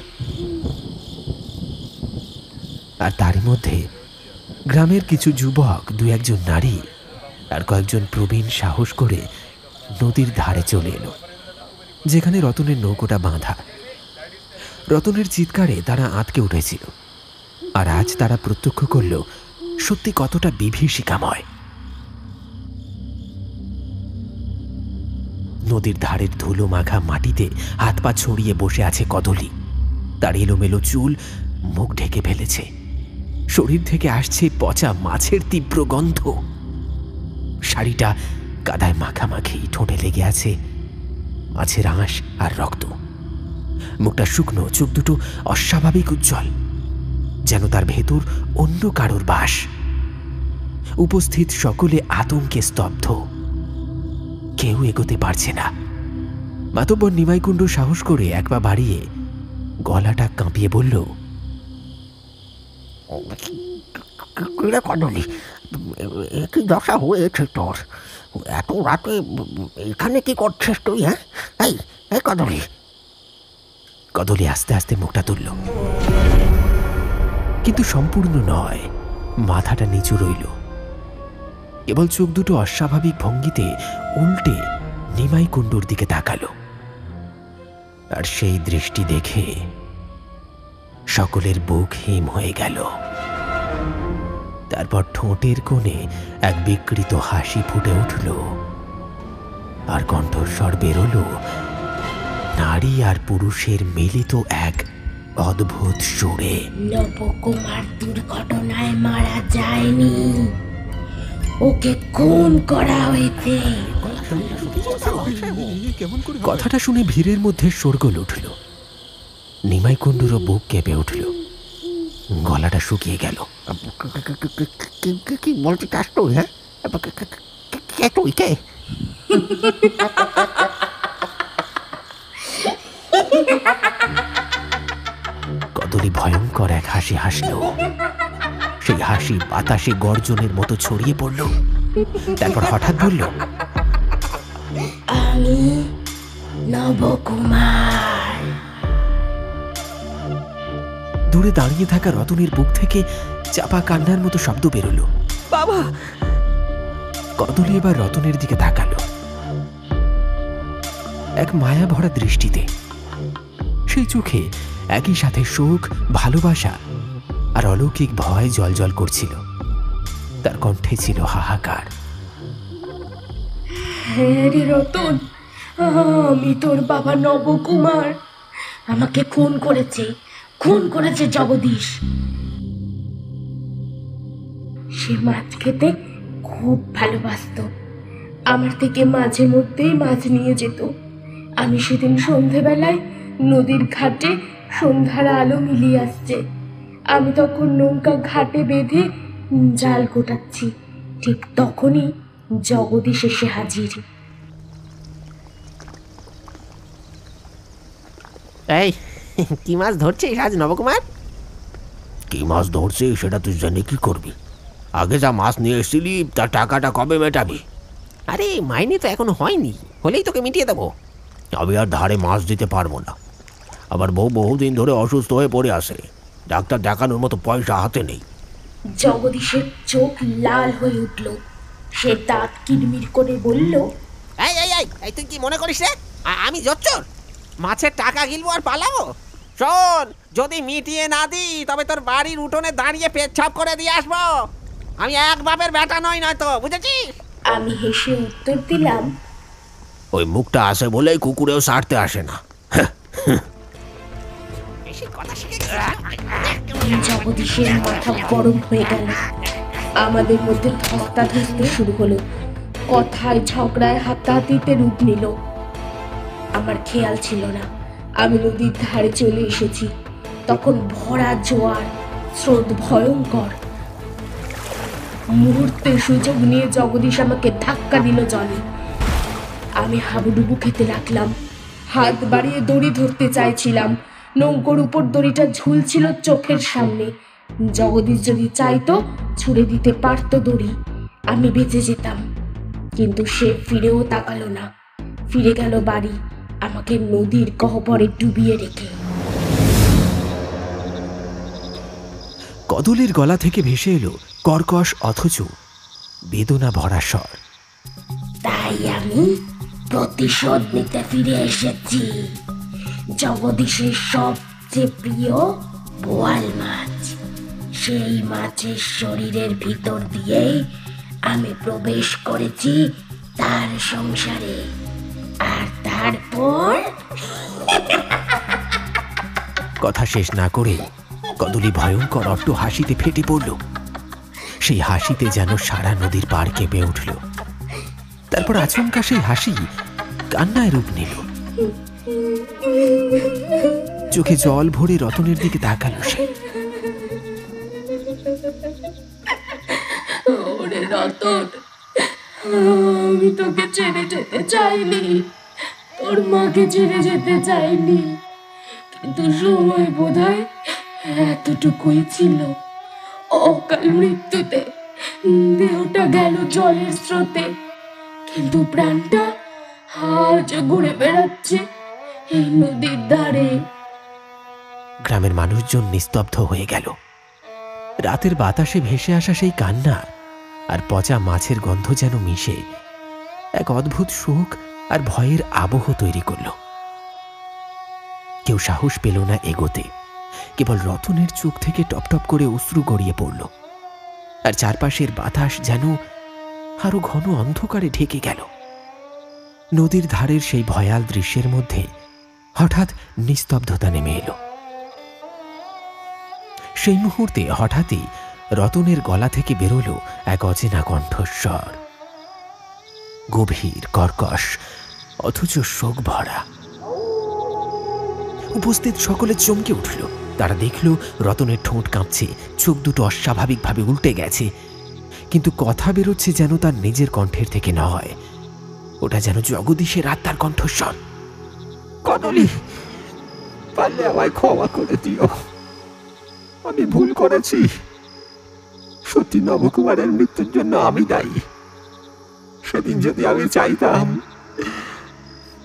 আর তারই মধ্যে গ্রামের কিছু যুবক, দু একজন নারী আর কয়েকজন প্রবীণ সাহস করে নদীর ধারে চলে এলো, যেখানে রতনের নৌকোটা বাঁধা। রতনের চিৎকারে তারা আঁতকে উঠেছিল। আর আজ তারা প্রত্যক্ষ করল সত্যি কতটা বিভীষিকাময়। নদীর ধারের ধুলো মাখা মাটিতে হাত পা ছড়িয়ে বসে আছে কদলি। তার এলোমেলো চুল মুখ ঢেকে ফেলেছে। শরীর থেকে আসছে পচা মাছের তীব্র গন্ধ। শাড়িটা কাদায় মাখামাখি, ঠোঁটে লেগে আছে মাছের আঁশ আর রক্ত। মুখটা শুকনো, চোখ দুটো অস্বাভাবিক উজ্জ্বল, যেন তার ভেতর অন্য কারোর বাস। উপস্থিত সকলে আতঙ্কে স্তব্ধ, কেউ এগোতে পারছে না। মাতব্বর নিমাইকুণ্ড সাহস করে এক পা বাড়িয়ে গলাটা কাঁপিয়ে বলল, কদলি, কি দশা হয়েছে তোর? এত রাতে এখানে কি করছিস তুই? হ্যাঁ, এই কদলি। কদলি আস্তে আস্তে মুখটা তুলল, কিন্তু সম্পূর্ণ নয়। মাথাটা নিচু রইল। কেবল চোখ দুটো অস্বাভাবিক ভঙ্গিতে উল্টে নিমাইকুণ্ডুর দিকে তাকালো। আর সেই দৃষ্টি দেখে সকলের বুক হিম হয়ে গেল। তারপর ঠোঁটের কোণে এক বিকৃত হাসি ফুটে উঠল, আর কণ্ঠস্বর বেরোলো নারী আর পুরুষের মিলিত এক অদ্ভুত সুরে। নবকুমার দুর্ঘটনায় মারা যায়নি, ওকে খুন করা হয়েছে। কথাটা শুনে ভিড়ের মধ্যে শোরগোল উঠল। নিমাইকুণ্ডুরও বুক কেঁপে উঠল, গলাটা শুকিয়ে গেল। কি বলতে চাস তুই? হ্যাঁ, কে তুই? কে? কদলি ভয়ঙ্কর এক হাসি হাসল। সেই হাসি বাতাসে গর্জনের মতো ছড়িয়ে পড়ল। তারপর হঠাৎ বলল, আমি নবকুমার। দূরে দাঁড়িয়ে থাকা রতনের বুক থেকে চাপা কান্নার মতো শব্দ বেরোলো, বাবা। কদলি এবার রতনের দিকে তাকালো এক মায়া ভরা দৃষ্টিতে। সেই চোখে একই সাথে শোক, ভালোবাসা আর অলৌকিক ভয় জলজল করছিল। তার কণ্ঠে ছিল হাহাকার। হ্যাঁ রে রতন, আমি তোর বাবা নবকুমার। আমাকে খুন করেছে জগদীশ। সে মাছ খেতে খুব ভালোবাসতো। আমার থেকে মাঝে মধ্যেই মাছ নিয়ে যেত। আমি সেদিন সন্ধেবেলায় নদীর ঘাটে সন্ধ্যার আলো মিলিয়ে আসছে। আমি তখন নৌকা ঘাটে বেঁধে জাল গোটাচ্ছি। ঠিক তখনই জগদীশ এসে হাজির। এই, কি মাছ ধরছিস আজ নবকুমার? কি মাছ ধরছে সেটা তুই জানি কি করবি? আগে যা মাছ নিয়ে এসেছিলি তার টাকাটা কবে মেটাবি? আরে মাইনে তো এখনো হয়নি, হলেই তোকে মিটিয়ে দেবো। আমি আর ধারে মাছ দিতে পারবো না। আবার বহুদিন ধরে অসুস্থ হয়ে পড়ে আসে, ডাক্তার দেখানোর মতো পয়সা হাতে নেই। জগদীশের চোখ লাল হয়ে উঠল। সে দাঁত কিরমির করে বলল, এই এই এই এই তুই কি মনে করিস রে আমি জোচ্চোর? মাছের টাকা গিলবো আর পালাবো? শোন, যদি মিটিয়ে না দিই তবে তোর বাড়ির উঠোনে দাঁড়িয়ে পেচ্ছাপ করে দিয়ে আসবো। আমি এক বাপের বেটা নই, নয়তো, বুঝেছিস? আমি হেসে উত্তর দিলাম, ওই মুখটা আসে বলেই কুকুরেও সারতে আসে না। জগদীশের মাথা গরম হয়ে গেল। আমাদের মধ্যে ধস্তাধস্তি শুরু হলো। কথায় ঝগড়ায় হাতাহাতিতে রূপ নিল। আমার খেয়াল ছিল না আমি নদীর ধারে চলে এসেছি। তখন ভরা জোয়ার, স্রোত ভয়ঙ্কর। মুহূর্তে সুযোগ নিয়ে জগদীশ আমাকে ধাক্কা দিল জলে। আমি হাবুডুবু খেতে লাগলাম। হাত বাড়িয়ে দড়ি ধরতে চাইছিলাম, নৌকোর উপর দড়িটা ঝুলছিল চোখের সামনে। জগদীশ যদি চাইতো ছুড়ে দিতে পারতো দড়ি, আমি বেঁচে যেতাম। কিন্তু সে ফিরেও তাকালো না, ফিরে গেল বাড়ি, আমাকে নদীর গহ্বরে ডুবিয়ে রেখে। কদলের গলা থেকে ভেসে এলো কর্কশ অথচ বেদনা ভরা স্বর। তাই আমি প্রতিশোধ নিতে ফিরে এসেছি। জগদীশের সবচেয়ে প্রিয় বোয়াল মাছ, সেই মাছের শরীরের ভিতর দিয়েই আমি প্রবেশ করেছি তার সংসারে। আর তারপর কথা শেষ না করে কদলি ভয়ঙ্কর অট্ট হাসিতে ফেটে পড়ল। সেই হাসিতে যেন সারা নদীর পাড় কেঁপে উঠল। তারপর আচমকা সেই হাসি কান্নায় রূপ নিল। চোখে জল ভরে রতনের দিকে তাকালো সে। ওরে রতন, আমি তোকে ছেড়ে যেতে চাইনি, তোর মাকে ছেড়ে যেতে চাইনি, কিন্তু সময় বোধহয় এতটুকুই ছিল। অকাল মৃত্যুতে দেহটা গেল জলের স্রোতে, কিন্তু প্রাণটা আজ ঘুরে বেড়াচ্ছে এই নদীর ধারে। গ্রামের মানুষজন নিস্তব্ধ হয়ে গেল। রাতের বাতাসে ভেসে আসা সেই কান্না আর পচা মাছের গন্ধ যেন মিশে এক অদ্ভুত শোক আর ভয়ের আবহ তৈরি করল। কেউ সাহস পেল না এগোতে। কেবল রতনের চোখ থেকে টপটপ করে অশ্রু গড়িয়ে পড়ল। আর চারপাশের বাতাস যেন আরো ঘন অন্ধকারে ঢেকে গেল। নদীর ধারের সেই ভয়াল দৃশ্যের মধ্যে হঠাৎ নিস্তব্ধতা নেমে এলো। সেই মুহূর্তে হঠাৎই রতনের গলা থেকে বেরোল এক অচেনা কণ্ঠস্বর, গভীর, কর্কশ অথচ শোক ভরা। উপস্থিত সকলে চমকে উঠল। তারা দেখল রতনের ঠোঁট কাঁপছে, চোখ দুটো অস্বাভাবিকভাবে উল্টে গেছে, কিন্তু কথা বেরোচ্ছে যেন তার নিজের কণ্ঠের থেকে নয়। ওটা যেন জগদীশের আত্মার কণ্ঠস্বর। কদলি, পারলে আমায় ক্ষমা করে দিও, আমি ভুল করেছি। সত্যি নবকুমারের মৃত্যুর জন্য আমি দায়ী। সেদিন যদি আমি চাইতাম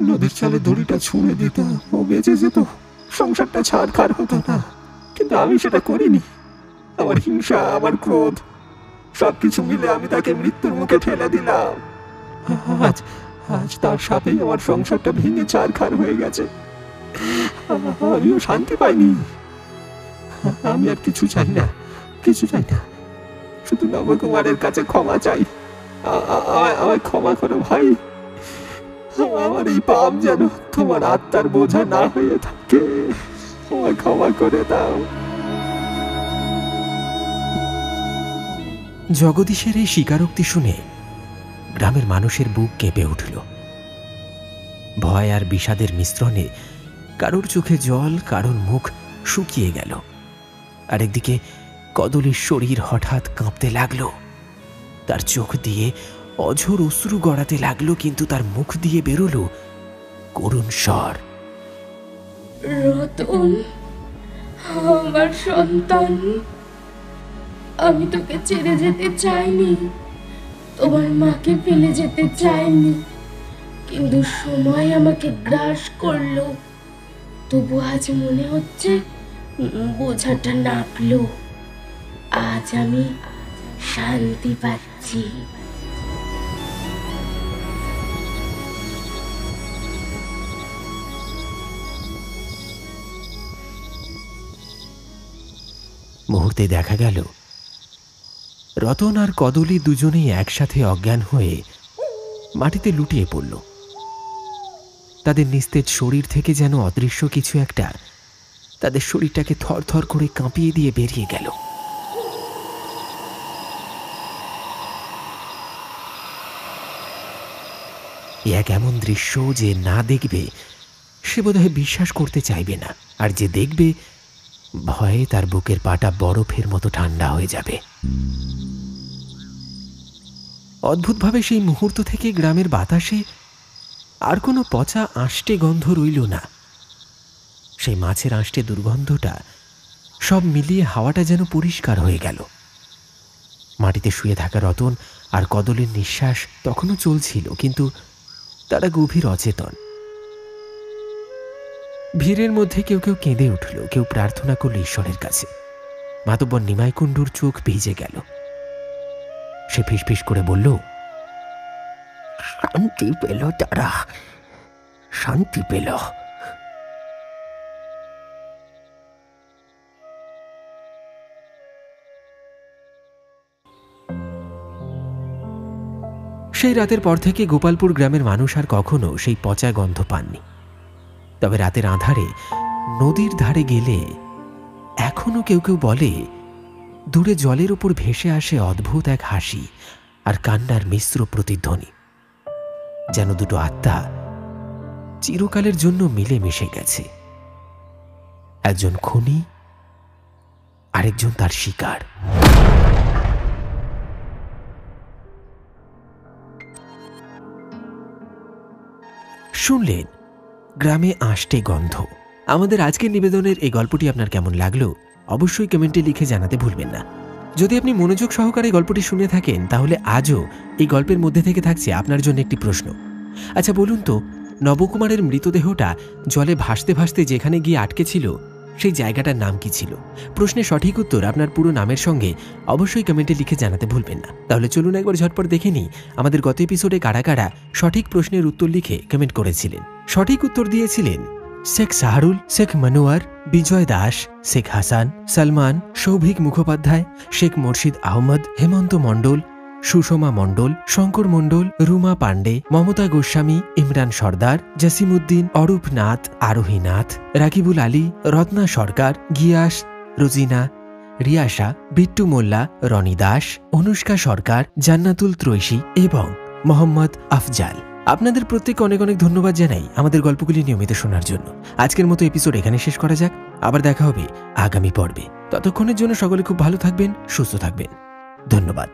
নদীর চালে দড়িটা ছুঁড়ে দিতাম, ও বেঁচে যেত, সংসারটা ছাড়খাড় হতো না। কিন্তু আমি সেটা করিনি। আমার হিংসা, আমার ক্রোধ, সবকিছু মিলে আমি তাকে মৃত্যুর মুখে ঠেলে দিলাম। আজ আজ তার সাথেই আমার সংসারটা ভেঙে ছাড়খাড় হয়ে গেছে। আমিও শান্তি পাইনি। আমি আর কিছু চাই না, কিছু চাই না, শুধু নবকুমারের কাছে ক্ষমা চাই। আমায় ক্ষমা করো ভাই। আমার এই পাপ যেন তোমার আত্মার বোঝা না হয়ে থাকে। আমায় ক্ষমা করে দাও। জগদীশের এই স্বীকারোক্তি শুনে গ্রামের মানুষের বুক কেঁপে উঠল। ভয় আর বিষাদের মিশ্রণে কারোর চোখে জল, কারোর মুখ শুকিয়ে গেল। আরেকদিকে কদলের শরীর হঠাৎ কাঁপতে লাগলো। তার চোখ দিয়ে অঝোর অশ্রু গড়াতে লাগলো, কিন্তু তার মুখ দিয়ে বেরোলো করুণ স্বর, রতন, আমার সন্তান, আমি তোকে ছেড়ে যেতে চাইনি, তোমার মাকে ফেলে যেতে চাইনি, কিন্তু সময় আমাকে গ্রাস করলো। তবু আজ মনে হচ্ছে বোঝাটা নামলো। আজ আমি শান্তি পাচ্ছি। মুহূর্তে দেখা গেল রতন আর কদলি দুজনেই একসাথে অজ্ঞান হয়ে মাটিতে লুটিয়ে পড়ল। তাদের নিস্তেজ শরীর থেকে যেন অদৃশ্য কিছু একটা তাদের শরীরটাকে থরথর করে কাঁপিয়ে দিয়ে বেরিয়ে গেল। এক এমন দৃশ্য যে না দেখবে সে বোধহয় বিশ্বাস করতে চাইবে না, আর যে দেখবে ভয়ে তার বুকের পাটা বরফের মতো ঠান্ডা হয়ে যাবে। অদ্ভুতভাবে সেই মুহূর্ত থেকে গ্রামের বাতাসে আর কোনো পচা আষ্টে গন্ধ রইল না। সেই মাছের আষ্টে দুর্গন্ধটা সব মিলিয়ে হাওয়াটা যেন পরিষ্কার হয়ে গেল। মাটিতে শুয়ে থাকা রতন আর কদলের নিঃশ্বাস তখনও চলছিল, কিন্তু তারা গভীর অচেতন। ভিড়ের মধ্যে কেউ কেউ কেঁদে উঠল, কেউ প্রার্থনা করল ঈশ্বরের কাছে। মাতব্বর নিমাই কুণ্ডুর চোখ ভিজে গেল। সে ফিসফিস করে বলল, শান্তি পেল তারা, শান্তি পেল। সেই রাতের পর থেকে গোপালপুর গ্রামের মানুষ আর কখনো সেই পচা গন্ধ পাননি। তবে রাতের আঁধারে নদীর ধারে গেলে এখনো কেউ কেউ বলে দূরে জলের উপর ভেসে আসে অদ্ভুত এক হাসি আর কান্নার মিশ্র প্রতিধ্বনি, যেন দুটো আত্মা চিরকালের জন্য মিলে মিশে গেছে। একজন খুনি, আরেকজন তার শিকার। শুনলেন গ্রামে আষ্টে গন্ধ। আমাদের আজকের নিবেদনের এই গল্পটি আপনার কেমন লাগলো অবশ্যই কমেন্টে লিখে জানাতে ভুলবেন না। যদি আপনি মনোযোগ সহকারে গল্পটি শুনে থাকেন তাহলে আজও এই গল্পের মধ্যে থেকে থাকছে আপনার জন্য একটি প্রশ্ন। আচ্ছা বলুন তো, নবকুমারের মৃতদেহটা জলে ভাসতে ভাসতে যেখানে গিয়ে আটকে ছিল সেই জায়গাটার নাম কি ছিল? প্রশ্নের সঠিক উত্তর আপনার পুরো নামের সঙ্গে অবশ্যই কমেন্টে লিখে জানাতে ভুলবেন না। তাহলে চলুন একবার ঝটপট দেখে নিই আমাদের গত এপিসোডে কারা কারা সঠিক প্রশ্নের উত্তর লিখে কমেন্ট করেছিলেন। সঠিক উত্তর দিয়েছিলেন শেখ সাহারুল, শেখ মনোয়ার, বিজয় দাস, শেখ হাসান, সালমান, সৌভিক মুখোপাধ্যায়, শেখ মুর্শিদ আহমদ, হেমন্ত মণ্ডল, সুষমা মণ্ডল, শঙ্কর মণ্ডল, রুমা পাণ্ডে, মমতা গোস্বামী, ইমরান সর্দার, জসিমউদ্দিন, অরূপ নাথ, আরোহী নাথ, রাকিবুল আলী, রত্না সরকার, গিয়াস, রোজিনা, রিয়াসা, বিট্টু মোল্লা, রনি দাস, অনুষ্কা সরকার, জান্নাতুল ত্রৈশী এবং মোহাম্মদ আফজাল। আপনাদের প্রত্যেককে অনেক অনেক ধন্যবাদ জানাই আমাদের গল্পগুলি নিয়মিত শোনার জন্য। আজকের মতো এপিসোড এখানে শেষ করা যাক, আবার দেখা হবে আগামী পর্বে। ততক্ষণের জন্য সকলে খুব ভালো থাকবেন, সুস্থ থাকবেন। ধন্যবাদ।